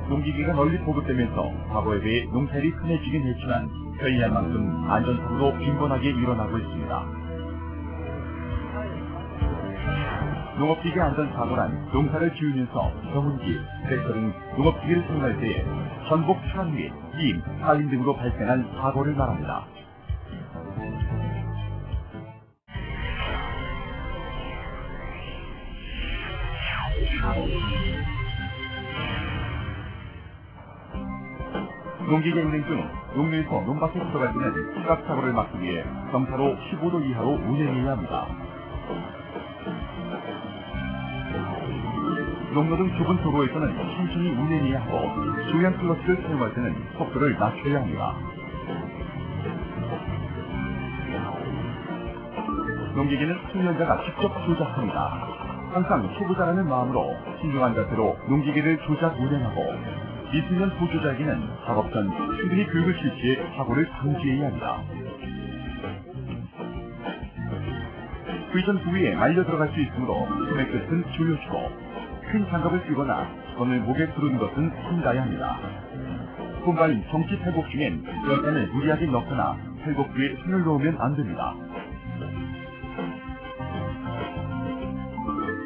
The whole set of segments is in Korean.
농기계가 널리 보급되면서 과거에 비해 농사일이 흔해지긴 했지만 편리한 만큼 안전사고도 빈번하게 일어나고 있습니다. 농업기계 안전사고란 농사를 지으면서 경운기, 트랙터 등 농업기계를 사용할 때에 전복 추락 및 임, 살림 등으로 발생한 사고를 말합니다. 농기계 운행 중 농로에서 논밭에 들어갈 때는 추락사고를 막기 위해 경사로 15도 이하로 운행해야 합니다. 농로 등 좁은 도로에서는 천천히 운행해야 하고 중량 클러치를 사용할 때는 속도를 낮춰야 합니다. 농기계는 운전자가 직접 조작합니다. 항상 초보자라는 마음으로 신중한 자세로 농기계를 조작 운행하고 미숙련 보조자에게는 작업 전 충분히 교육을 실시해 사고를 방지해야 합니다. 회전 부위에 말려 들어갈 수 있으므로 손의 끝은 조여주고 큰 장갑을 끼거나 손을 목에 두르는 것은 삼가야 합니다. 손발 정치 탈곡 중엔 열쇠를 무리하게 넣거나 탈곡 부위에 손을 넣으면 안 됩니다.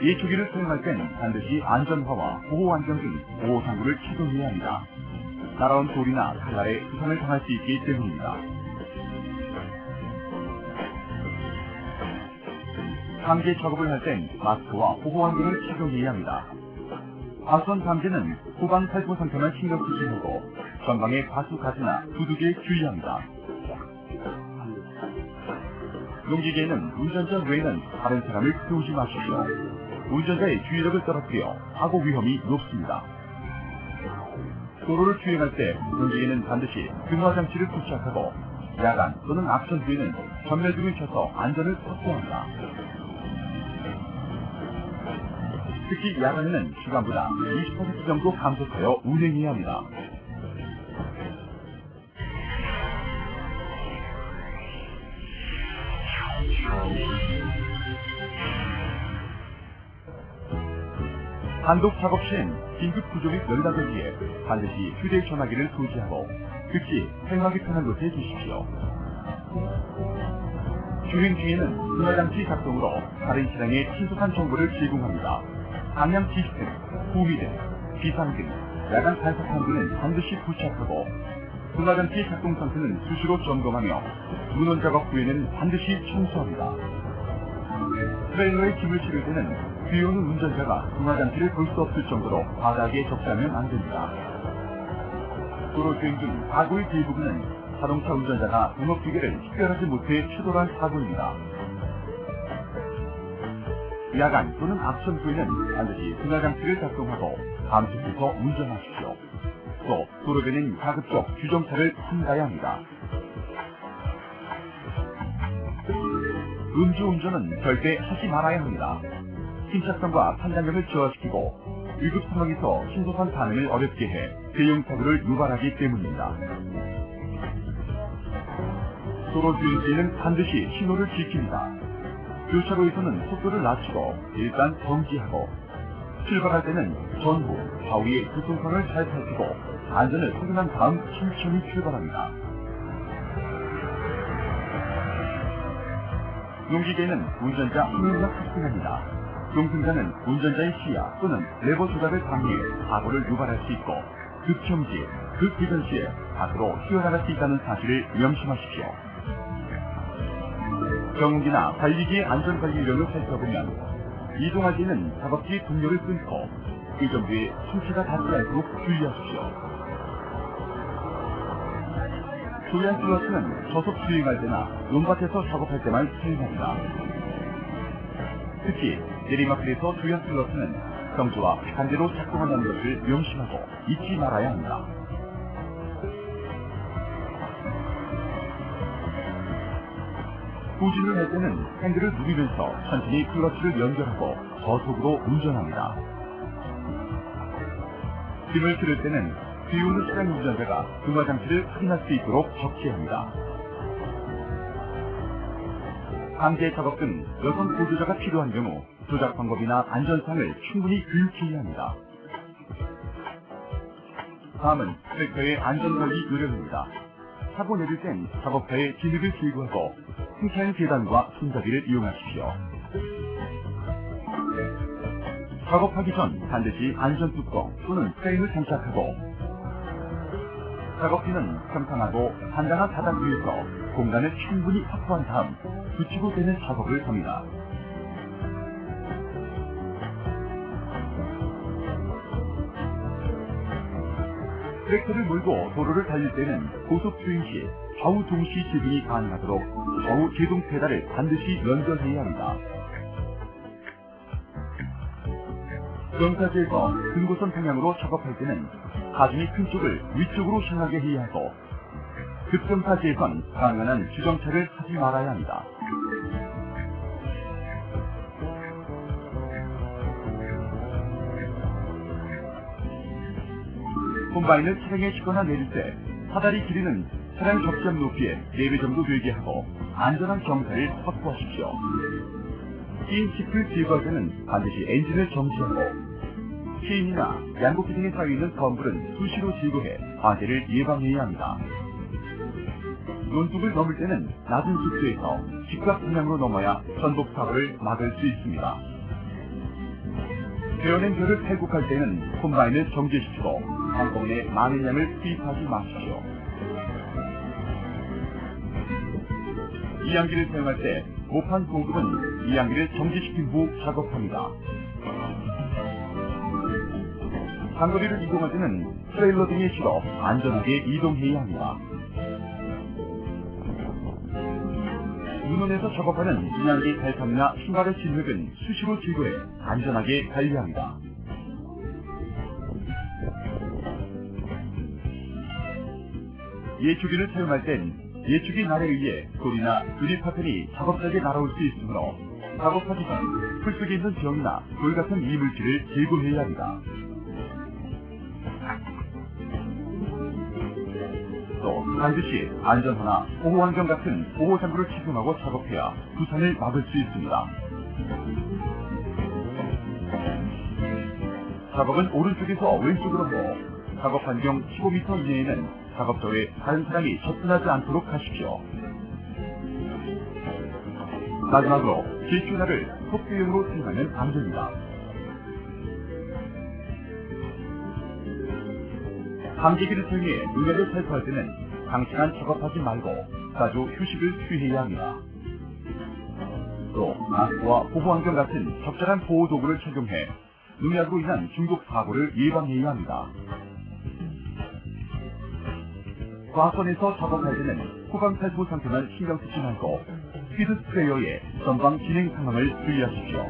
이 조기를 사용할 땐 반드시 안전화와 보호안경 등 보호장구를 착용해야 합니다. 날아온 돌이나 칼날에 부상을 당할 수 있기 때문입니다. 감지 작업을 할 땐 마스크와 보호안경을 착용해야 합니다. 과수원 감지는 후방 탈포 상태만 신경 쓰지 말고 전방의 과수 가지나 두둑에 주의합니다. 농기계에는 운전자 외에는 다른 사람을 태우지 마십시오. 운전자의 주의력을 떨어뜨려 사고 위험이 높습니다. 도로를 주행할 때 농기계는 반드시 등화장치를 부착하고 야간 또는 악천 후에는 전멸등을 켜서 안전을 확보합니다. 특히 야간에는 시간보다 20% 정도 감속하여 운행해야 합니다. 단독 작업 시엔 긴급 구조 및 연락을 위해 반드시 휴대전화기를 소지하고 특히 사용하기 편한 곳에 두십시오. 주행 중에는 등화장치 작동으로 다른 차량에 신속한 정보를 제공합니다. 방향 시스템, 후미 등, 비상 등, 야간 발사판 등은 반드시 부착하고 등화장치 작동 상태는 수시로 점검하며 문원 작업 후에는 반드시 청소합니다. 트레일러에 짐을 실을 때는 뒤에 오는 운전자가 등화장치를 볼 수 없을 정도로 바닥에 적시하면 안 됩니다. 도로 주행 중 사고의 대부분은 자동차 운전자가 농업기계를 식별하지 못해 추돌한 사고입니다. 야간 또는 악천 후에는 반드시 등화장치를 작동하고 감속해서 운전하십시오. 또 도로변엔 가급적 규정차를 삼가야 합니다. 음주운전은 절대 하지 말아야 합니다. 침착성과 판단력을 저하시키고 위급 상황에서 신속한 반응을 어렵게 해 대형 사고를 유발하기 때문입니다. 도로 주행 시에는 반드시 신호를 지킵니다. 교차로에서는 속도를 낮추고 일단 정지하고 출발할 때는 전후, 좌우의 교통상을 잘 살피고 안전을 확인한 다음 천천히 출발합니다. 농기계는 운전자 흥행력 탑승합니다. 용승자는 운전자의 시야 또는 레버 조작을 방해해 사고를 유발할 수 있고 급정지, 급회전 시에 밖으로 튀어나갈 수 있다는 사실을 명심하십시오. 경운기나 달리기의 안전관리 요령을 살펴보면 이동할 때는 작업지 동료를 끊고 회전 뒤에 상체가 닿지 않도록 주의하십시오. 조향 클러치는 저속 주행할 때나 논밭에서 작업할 때만 사용합니다. 특히 내리막길에서 조향 클러치는 경주와 반대로 작동한다는 것을 명심하고 잊지 말아야 합니다. 후진을 할 때는 핸들을 누비면서 천천히 클러치를 연결하고 저속으로 운전합니다. 짐을 실을 때는 뒤에 오는 차량 운전자가 등화장치를 확인할 수 있도록 적시합니다. 강제 작업 등 여성 보조자가 필요한 경우 조작 방법이나 안전상을 충분히 교육해야 합니다. 다음은 트랙터의 안전관리 요령입니다. 타고 내릴 땐 작업차의 진흙을 제거하고 승차용 계단과 손잡이를 이용하십시오. 작업하기 전 반드시 안전뚜껑 또는 프레임을 장착하고 작업비는 평탄하고 단단한 바닥 위에서 공간을 충분히 확보한 다음 붙이고 되는 작업을 합니다. 트랙터를 몰고 도로를 달릴 때는 고속 주행 시 좌우 동시 제동이 가능하도록 좌우 제동 페달을 반드시 연결해야 합니다. 정차지에서 등고선 방향으로 작업할 때는 가중이 큰 쪽을 위쪽으로 향하게 해야 하고 급정차지에선 가능한 한 주정차를 하지 말아야 합니다. 콤바인을 차량에 싣거나 내릴 때 사다리 길이는 차량 적정 높이에 4배 정도 되게 하고 안전한 정차를 확보하십시오. 낀 칩을 제거할 때는 반드시 엔진을 정지하고 체인이나 양복기 등에 쌓여있는 검불은 수시로 제거해 화재를 예방해야 합니다. 논둑을 넘을 때는 낮은 속도에서 직각 방향으로 넘어야 전복 사고를 막을 수 있습니다. 베어낸 벼를 탈곡할 때는 콤바인을 정지시키고 한꺼번에 많은 양을 투입하지 마십시오. 이양기를 사용할 때 모판 공급은 이양기를 정지시킨 후 작업합니다. 장거리를 이동할 때는 트레일러 등에 실어 안전하게 이동해야 합니다. 눈원에서 작업하는 이양기 발판이나 신발의 진흙은 수시로 제거해 안전하게 관리합니다. 예초기를 사용할 땐 예초기 날에 의해 돌이나 유리 파편이 작업장에 날아올 수 있으므로 작업하기 전 풀 속에 있는 병이나 돌 같은 이물질을 제거해야 합니다. 또 반드시 안전화나 보호환경 같은 보호장구를 착용하고 작업해야 부상을 막을 수 있습니다. 작업은 오른쪽에서 왼쪽으로 하고 작업 반경 15m 이내에는 작업터에 다른 사람이 접근하지 않도록 하십시오. 마지막으로 질주나를 속도용으로 사용하면 안 됩니다. 감기기를 사용해 눈에를 살포할 때는 장시간 작업하지 말고 자주 휴식을 취해야 합니다. 또 마스크와 보호안경 같은 적절한 보호도구를 착용해 농약으로 인한 중독 사고를 예방해야 합니다. 과선에서 작업할 때는 후방 살포 상태만 신경 쓰지 말고 스피드 스프레이어의 전방 진행 상황을 주의하십시오.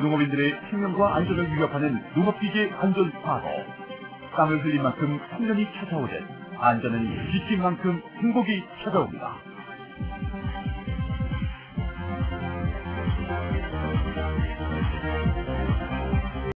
농업인들의 생명과 안전을 위협하는 농업기계 안전 사고. 땀을 흘린 만큼 풍년이 찾아오듯 안전은 지킨 만큼 행복이 찾아옵니다.